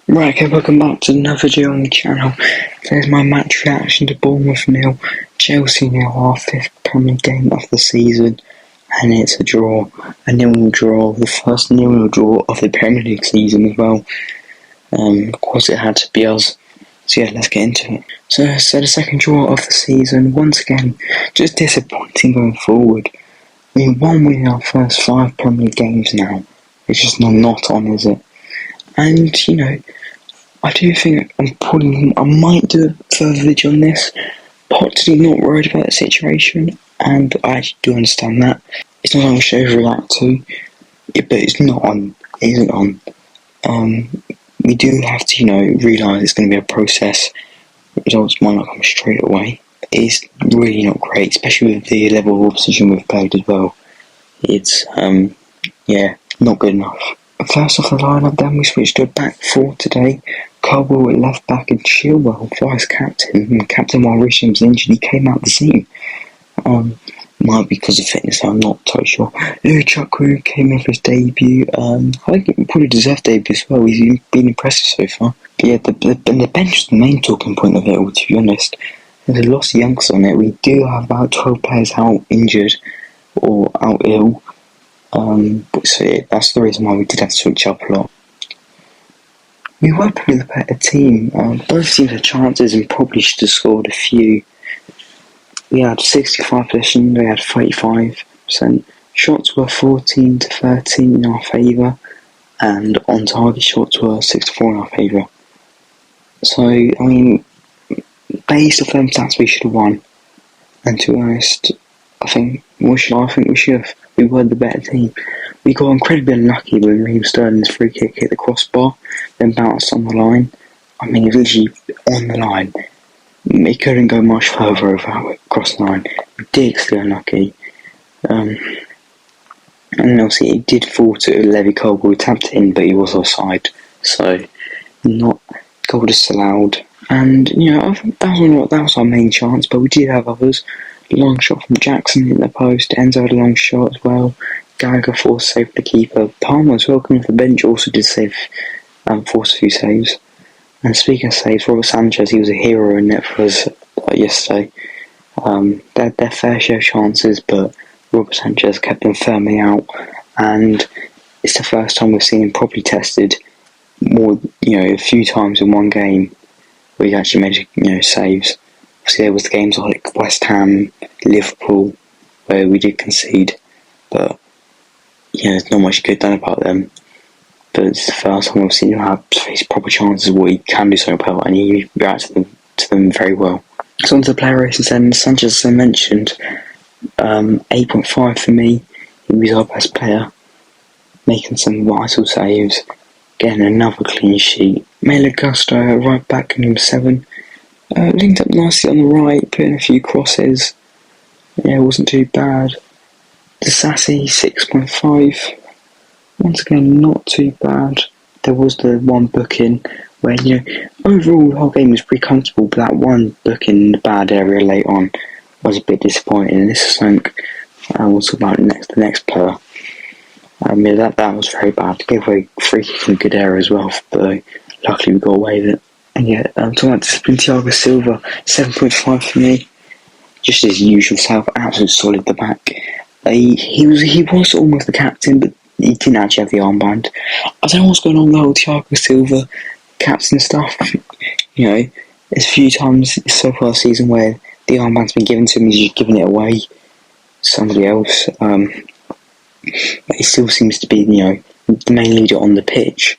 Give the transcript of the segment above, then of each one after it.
Right, okay, welcome back to another video on the channel. There's my match reaction to Bournemouth 0, Chelsea 0, our 5th Premier League game of the season, and it's a draw, a 0-0 draw, the first 0-0 draw of the Premier League season as well. Of course it had to be us, so yeah, let's get into it. So the second draw of the season, once again, just disappointing going forward. I mean, 1 win in our first 5 Premier League games now, it's just not on, is it? And, you know, I do think I might do a further video on this. Potter's not worried about the situation, and I actually do understand that. It's not something I should overreact to, but it's not on. It isn't on. We do have to, realise it's going to be a process. Results might not come straight away. It's really not great, especially with the level of opposition we've played as well. It's, not good enough. First off the lineup, then we switched to a back four today. Caldwell at left back and Chilwell vice captain. Captain while Risham's injured, he came out the team. Might be because of fitness, I'm not totally sure. Chukwu came in for his debut. I think he probably deserved debut as well. He's been impressive so far. But yeah, the bench is the main talking point of it all, to be honest. There's a lot of youngsters on it. We do have about 12 players out injured or out ill. So yeah, that's the reason why we did have to switch up a lot. We were probably the better team. Both teams had chances and probably should have scored a few. We had 65 possession, we had 35%. Shots were 14 to 13 in our favour, and on target shots were 64 in our favour. So, I mean, based off them stats, we should have won. And to be honest, I think we should have. We were the better team. We got incredibly unlucky when Raheem Sterling's free kick hit the crossbar, then bounced on the line. I mean, it was literally on the line. It couldn't go much further across the line. Ridiculously unlucky. And obviously it did fall to Levy Caldwell, who tapped it in, but he was offside. So, not goal disallowed. And, I think that was our main chance, but we did have others. Long shot from Jackson in the post. Enzo had a long shot as well. Gallagher forced save the keeper. Palmer as well coming off the bench also did force a few saves. And speaking of saves, Robert Sanchez, he was a hero in net for us yesterday. They had their fair share of chances, but Robert Sanchez kept them firmly out. And it's the first time we've seen him properly tested more, a few times in one game where he's actually made, saves. So there was the games like West Ham, Liverpool, where we did concede, but there's not much good done about them. But it's the first time we've seen him have his proper chances where he can do so well, and he reacted to them very well. So on to the player ratings then. Sanchez, as I mentioned, 8.5 for me. He was our best player, making some vital saves, getting another clean sheet. Melo Gusto, right back, number 7. Linked up nicely on the right, putting a few crosses. Yeah, it wasn't too bad. Sassy, 6.5. Once again, not too bad. There was the one booking where, overall the whole game was pretty comfortable, but that one booking in the bad area late on was a bit disappointing. And this is something we'll talk about the next player. That was very bad. Gave away free kick in a good area as well, but luckily we got away with it. And yeah, I'm talking about discipline. Thiago Silva, 7.5 for me. Just his usual self, absolutely solid at the back. He was almost the captain, but he didn't actually have the armband. I don't know what's going on with the whole Thiago Silva captain stuff. There's a few times so far this season where the armband's been given to him, he's just giving it away to somebody else. But he still seems to be, the main leader on the pitch.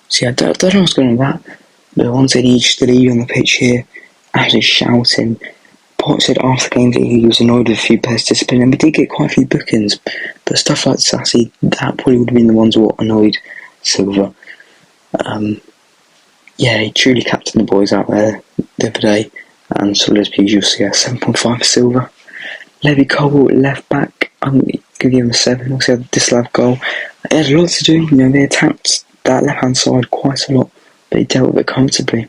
So yeah, I don't know what's going on with that. But once again, he's just the leader on the pitch here, actually shouting. Pot said after the game that he was annoyed with a few players' discipline, and we did get quite a few bookings. But stuff like Sassy, that probably would have been the ones what annoyed Silva. He truly captained the boys out there the other day, and so as usual, so yeah, 7.5 for Silva. Levy Caldwell left back, I'm going to give him a 7. Also had the disallowed goal. They had a lot to do, they attacked that left hand side quite a lot, but he dealt with it comfortably.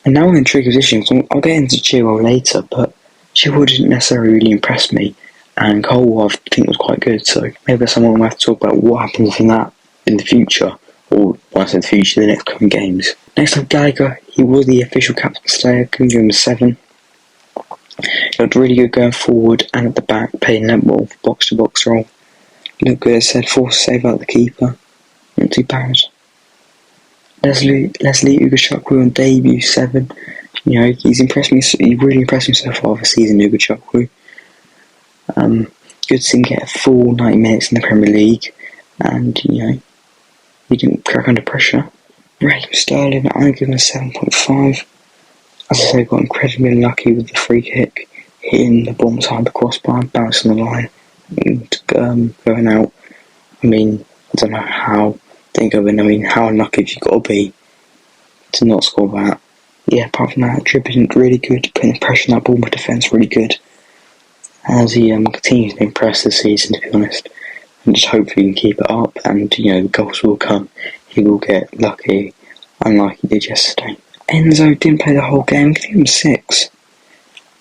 And now we're in tricky positions. I'll get into Chilwell later, but Chilwell didn't necessarily really impress me, and Caldwell I think was quite good, so maybe that's someone we'll have to talk about what happens from that in the future. or when I said the future, the next coming games. Next up, Gallagher. He was the official captain today. I couldn't give him a 7. He looked really good going forward and at the back, playing that ball, box-to-box role. Looked good, as I said, forced to save out the keeper. Not too bad. Leslie Ugachukwu on debut, 7. You know, he's impressed me. He really impressed me so far this season, Ugachukwu. Good to see him get a full 90 minutes in the Premier League, and you know, he didn't crack under pressure. Raheem Sterling, I'm giving a 7.5. As I say, got incredibly lucky with the free kick, hitting the bottom side of the crossbar, bouncing the line, and going out. I mean, I don't know how they go in. I mean, how unlucky have you got to be to not score that? Yeah, apart from that, dribbling really good, putting the pressure on that Bournemouth defence really good. As he continues to impress this season, to be honest, and just hopefully he can keep it up, and you know, the goals will come. He will get lucky, unlike he did yesterday. Enzo didn't play the whole game. Give him 6.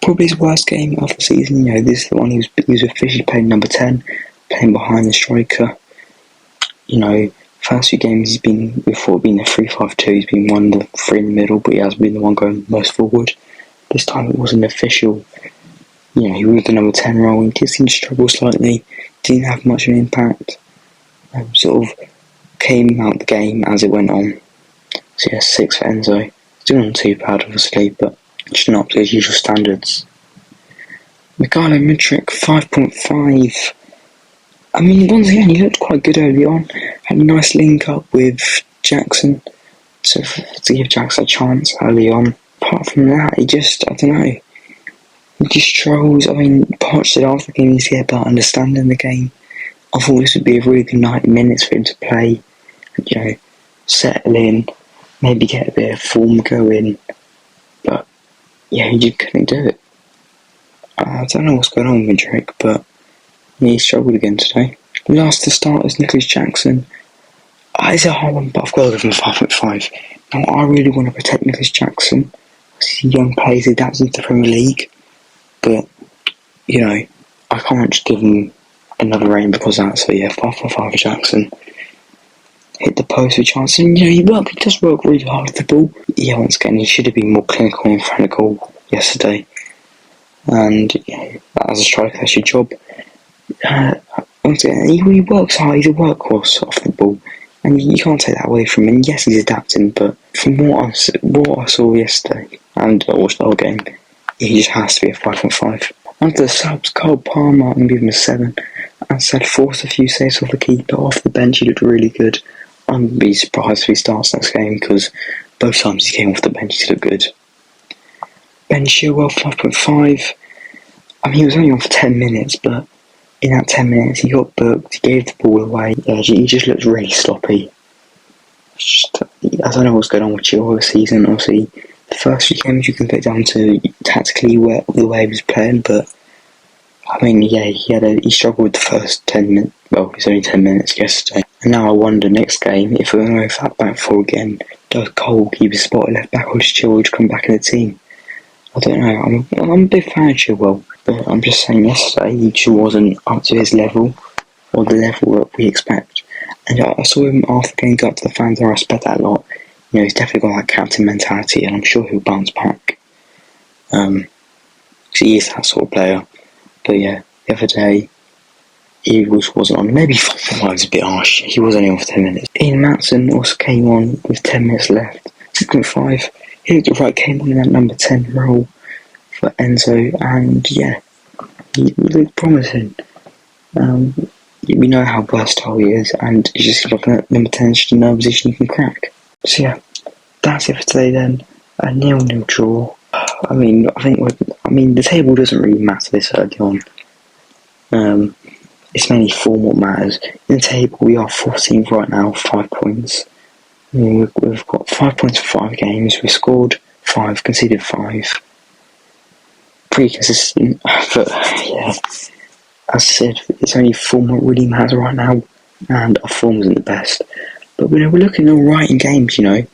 Probably his worst game of the season. You know, this is the one he was officially playing number 10, playing behind the striker. You know, first few games we thought being a 3-5-2. He's been one of the 3 in the middle, but he has been the one going most forward. This time it wasn't official. You know, he was the number 10 role. He did seem to struggle slightly. Didn't have much of an impact. Sort of came out the game as it went on. So yeah, 6 for Enzo. Still not too bad, obviously, but just not up to his usual standards. Mykhailo Mudryk, 5.5. I mean, once again, he looked quite good early on. Had a nice link up with Jackson to give Jackson a chance early on. Apart from that, he just, I don't know. He just struggles. I mean, Poch said after the game he's get better understanding the game. I thought this would be a really good 90 minutes for him to play. And, you know, settle in, maybe get a bit of form going. But, yeah, he just couldn't do it. I don't know what's going on with Mudryk, but he struggled again today. Last to start is Nicholas Jackson. It's a hard one, but I've got to give him 5.5. Now, I really want to protect Nicholas Jackson. He's a young player, he's adapting to the Premier League. But, you know, I can't just give him another rating because of that. So, yeah, 5.5 for Jackson. Hit the post with chance. And, you know, he does work really hard with the ball. Yeah, once again, he should have been more clinical in front of the goal yesterday. And, yeah, as a striker, that's your job. Once again, he works hard. He's a workhorse off the ball. And you can't take that away from him. And yes, he's adapting, but from what I saw yesterday, and I watched the whole game, he just has to be a 5.5. Onto the subs, Cole Palmer, I'm giving him a 7. As I said, forced a few saves off the keeper. Off the bench, he looked really good. I'd be surprised if he starts next game, because both times he came off the bench, he looked good. Ben Chilwell, 5.5. I mean, he was only on for 10 minutes, but in that 10 minutes, he got booked, he gave the ball away. He just looked really sloppy. I don't know what's going on with Chilwell this season. Obviously, the first few games you can put down to tactically the way he was playing, but I mean, yeah, he struggled the first 10 minutes. Well, it was only 10 minutes yesterday. And now I wonder next game if we're going to go for that back four again. Does Cole keep his spot at left back, or does Chilwell come back in the team? I don't know. I'm a big fan of Chilwell, but I'm just saying yesterday he just wasn't up to his level, or the level that we expect. And I saw him after the game go up to the fans, and I respect that a lot. You know, he's definitely got that captain mentality, and I'm sure he'll bounce back. Because he is that sort of player. But yeah, the other day, he wasn't on. Maybe 5.5 is a bit harsh. He was only on for 10 minutes. Ian Matson also came on with 10 minutes left. 6.5. He looked right, came on in that number 10 role for Enzo, and yeah, he looked promising. We know how versatile he is, and he's just looking at number 10, just another position he can crack. So yeah, that's it for today then. A 0-0 draw. I mean, the table doesn't really matter this early on. It's mainly form what matters. In the table, we are 14th right now, 5 points. I mean, we've got 5 points for 5 games. We scored 5, conceded 5. Pretty consistent, but yeah. As I said, it's only form what really matters right now, and our form isn't the best. But we're looking alright in games, you know.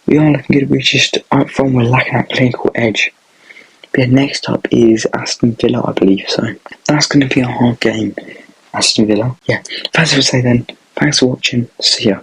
We are looking good, we're just up front, we're lacking that clinical edge. But yeah, next up is Aston Villa, I believe, so that's going to be a hard game, Aston Villa. Yeah, that's what I say then. Thanks for watching, see ya.